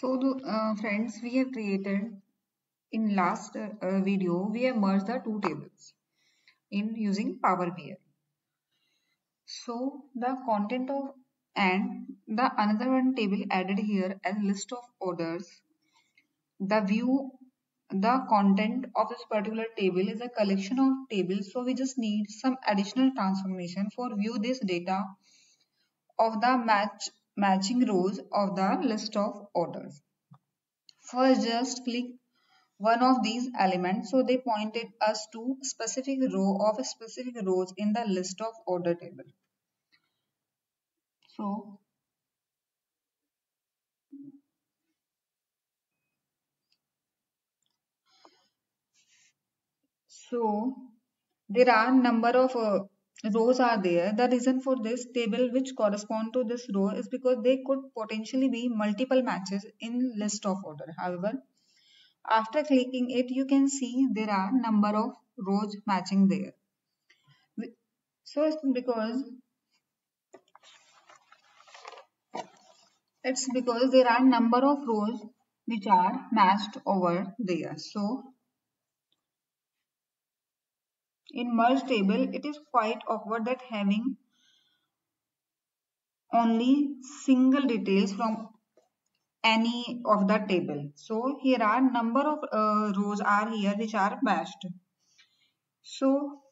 Friends, we have created in last video, we have merged the two tables in using Power BI. So the content of and the another one table added here as list of orders. The view, the content of this particular table is a collection of tables. So we just need some additional transformation for view this data of the matching rows of the list of orders. First, just click one of these elements. So they pointed us to specific row of specific rows in the list of order table. So, so there are number of rows are there. The reason for this table which correspond to this row is because they could potentially be multiple matches in list of order. However, after clicking it, you can see there are number of rows matching there. So it's because there are number of rows which are matched over there. So in merge table, it is quite awkward that having only single details from any of the table. So here are number of rows are here which are matched. So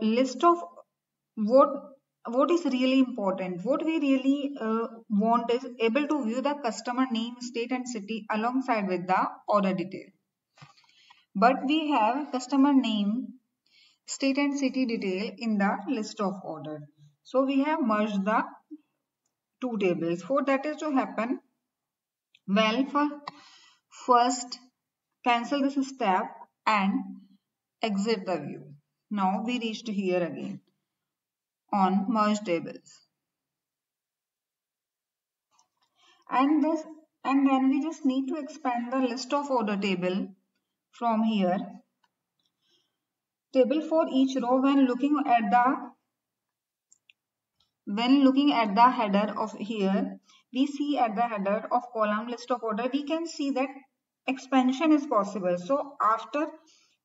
list of what what is really important, what we really want is able to view the customer name, state and city alongside with the order detail. But we have customer name, state and city detail in the list of order. So we have merged the two tables. For that is to happen, well, first cancel this step and exit the view. Now we reached here again on merge tables. And then we just need to expand the list of order table from here. Table for each row when looking at the header of here, we see at the header of column list of order, we can see that expansion is possible. So after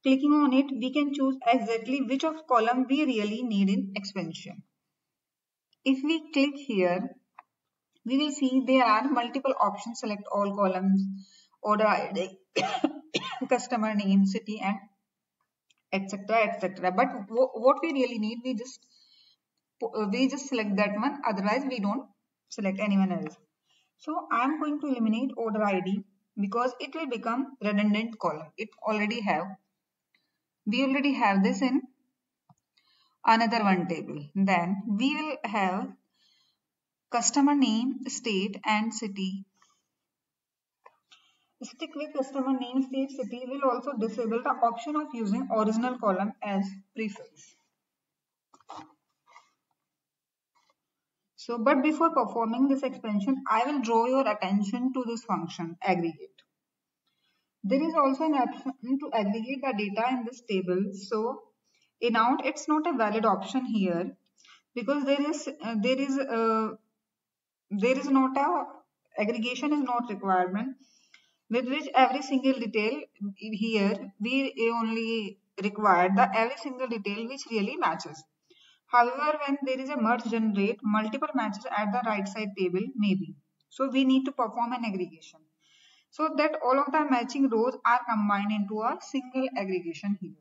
clicking on it, we can choose exactly which of column we really need in expansion. If we click here, we will see there are multiple options. Select all columns, order ID, customer name, city, and etc. etc. But what we really need, we just select that one. Otherwise, we don't select anyone else. So I'm going to eliminate order ID because it will become redundant column. We already have this in another one table. Then we will have customer name, state, and city. Stick with customer name, state, city will also disable the option of using original column as prefix. So, but before performing this expansion, I will draw your attention to this function, aggregate. There is also an option to aggregate the data in this table. So, in out, it's not a valid option here because there is not a aggregation is not requirement with which every single detail here we only require the every single detail which really matches. However, when there is a merge generate, multiple matches at the right side table maybe. So we need to perform an aggregation so that all of the matching rows are combined into a single aggregation here.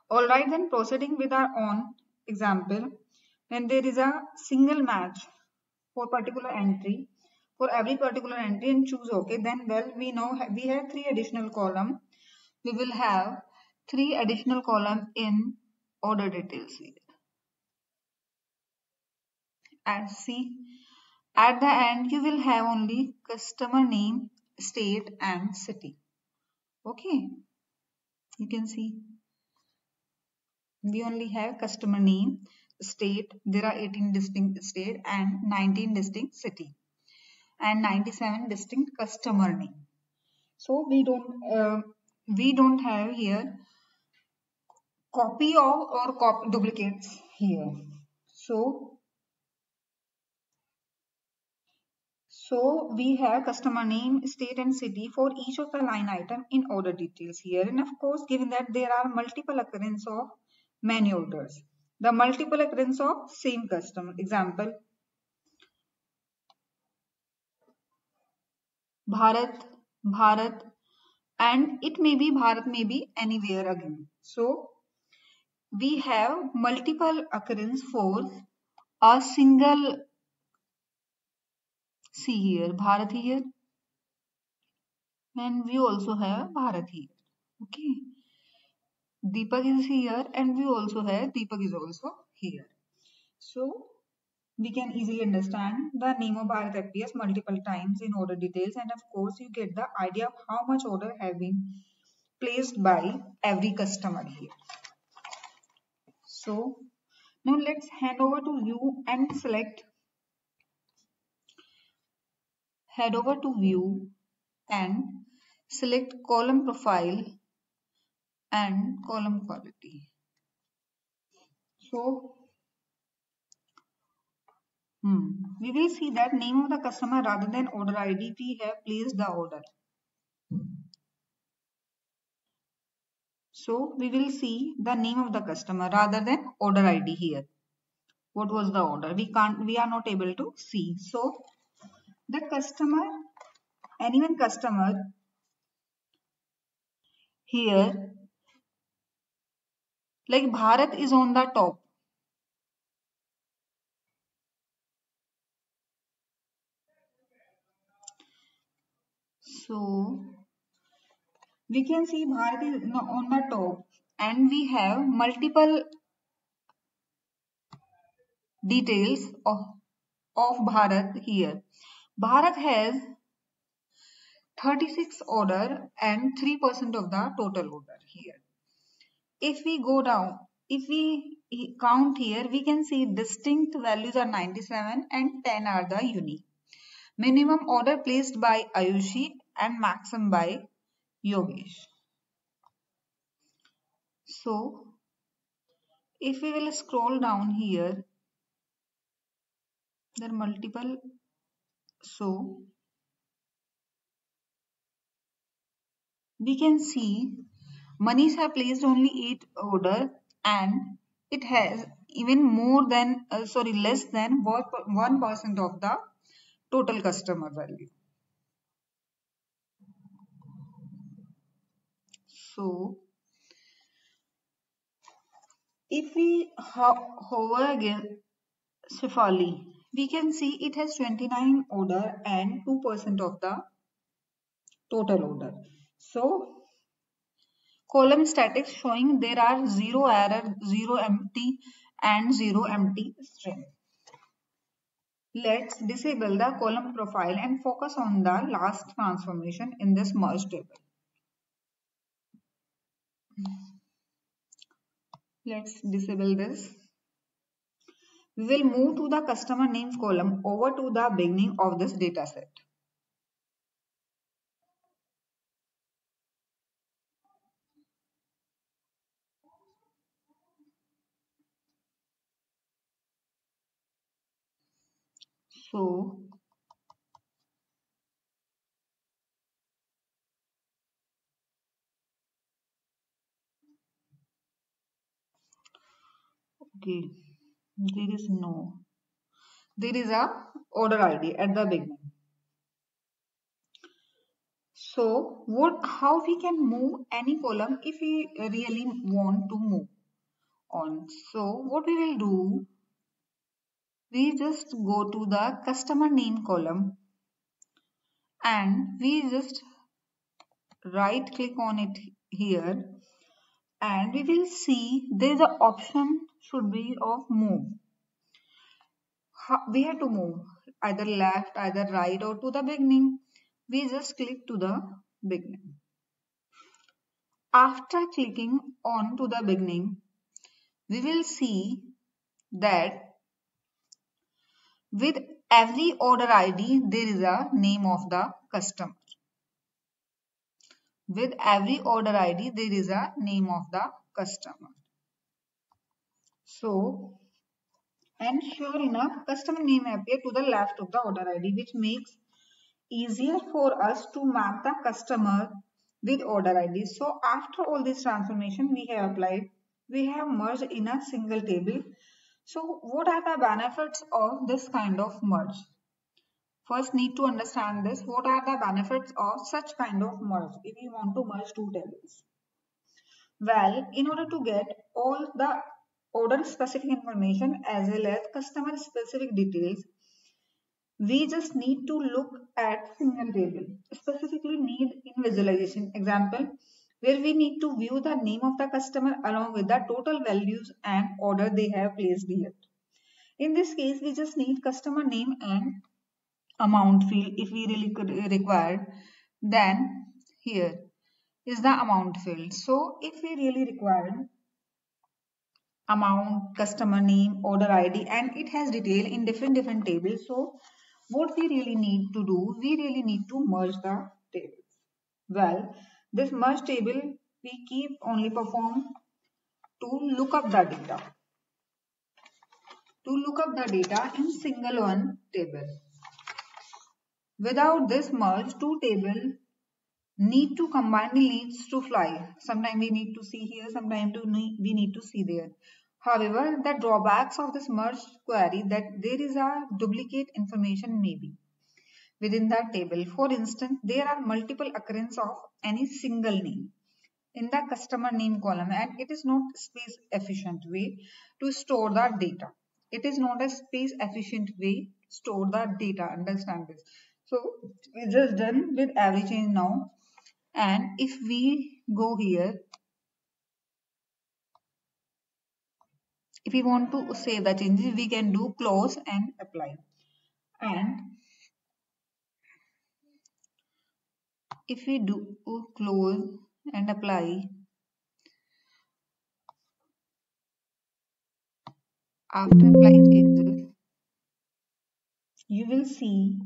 Alright, then proceeding with our own example, when there is a single match for particular entry, for every particular entry and choose OK, then well we know we have three additional column. We will have three additional column in order details here. And see, at the end you will have only customer name, state and city. Okay, you can see we only have customer name, state, there are 18 distinct state and 19 distinct city and 97 distinct customer name. So we don't have here copy of or duplicates here. So So we have customer name, state and city for each of the line item in order details here. And of course, given that there are multiple occurrence of many orders, the multiple occurrence of same customer. Example, Bharat, Bharat, and it may be Bharat may be anywhere again. So we have multiple occurrence for a single, see here, Bharat here, and we also have Bharat here. Okay. Deepak is here and we also have Deepak is also here. So we can easily understand the name of Bharat appears multiple times in order details, and of course you get the idea of how much order have been placed by every customer here. So now let's hand over to view and head over to view and select column profile and column quality. So we will see that name of the customer rather than order ID, we have placed the order. So we will see the name of the customer rather than order ID here. What was the order? We are not able to see. So the customer, any one customer here, like Bharat is on the top. So we can see Bharat is on the top and we have multiple details of Bharat here. Bharat has 36 order and 3% of the total order here. If we go down, if we count here, we can see distinct values are 97 and 10 are the unique. Minimum order placed by Ayushi and maximum by Yogesh. So, if we will scroll down here, there are multiple. So, we can see Manish have placed only 8 order and it has even more than, less than 1% of the total customer value. So, if we hover again Shefali, we can see it has 29 order and 2% of the total order. So, column statics showing there are 0 error, 0 empty and 0 empty string. Let's disable the column profile and focus on the last transformation in this merge table. Let's disable this. We will move to the customer names column over to the beginning of this data set. So, okay, there is a order ID at the beginning. So, how we can move any column if we really want to move on. So, what we will do, we just go to the customer name column and we just right click on it here and we will see there is an option should be of move. We have to move either left, either right or to the beginning. We just click to the beginning. After clicking on to the beginning, we will see that with every order ID, there is a name of the customer. With every order ID, there is a name of the customer. So, and sure enough, customer name appear to the left of the order ID, which makes easier for us to map the customer with order ID. So after all this transformation we have applied, we have merged in a single table. So what are the benefits of this kind of merge? First need to understand this. What are the benefits of such kind of merge if we want to merge two tables? Well, in order to get all the order specific information as well as customer specific details, we just need to look at single table, specifically need in visualization example where we need to view the name of the customer along with the total values and order they have placed here. In this case, we just need customer name and amount field if we really required. Then here is the amount field. So if we really required amount, customer name, order ID, and it has detail in different tables. So what we really need to do, we really need to merge the tables. Well, this merge table we keep only perform to look up the data. To look up the data in single one table. Without this merge, two table need to combine the leads to fly. Sometimes we need to see here, sometimes we need to see there. However, the drawbacks of this merge query that there is a duplicate information maybe within that table. For instance, there are multiple occurrence of any single name in the customer name column and it is not space efficient way to store that data. It is not a space efficient way to store that data. Understand this. So we just done with every change now. And if we go here, if we want to save the changes, we can do close and apply. And if we do close and apply, after applying changes, you will see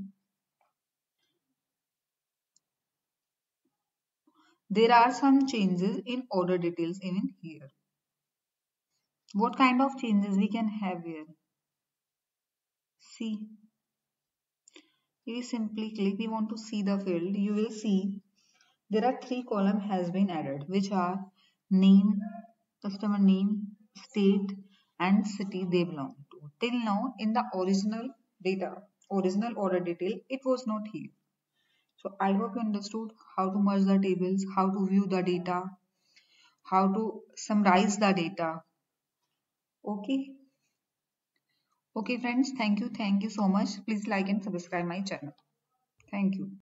there are some changes in order details even here. What kind of changes we can have here? See, if we simply click, we want to see the field, you will see there are three columns has been added, which are name, customer name, state, and city they belong to. Till now, in the original data, original order detail, it was not here. So I hope you understood how to merge the tables, how to view the data, how to summarize the data. Okay. Okay, friends. Thank you. Thank you so much. Please like and subscribe my channel. Thank you.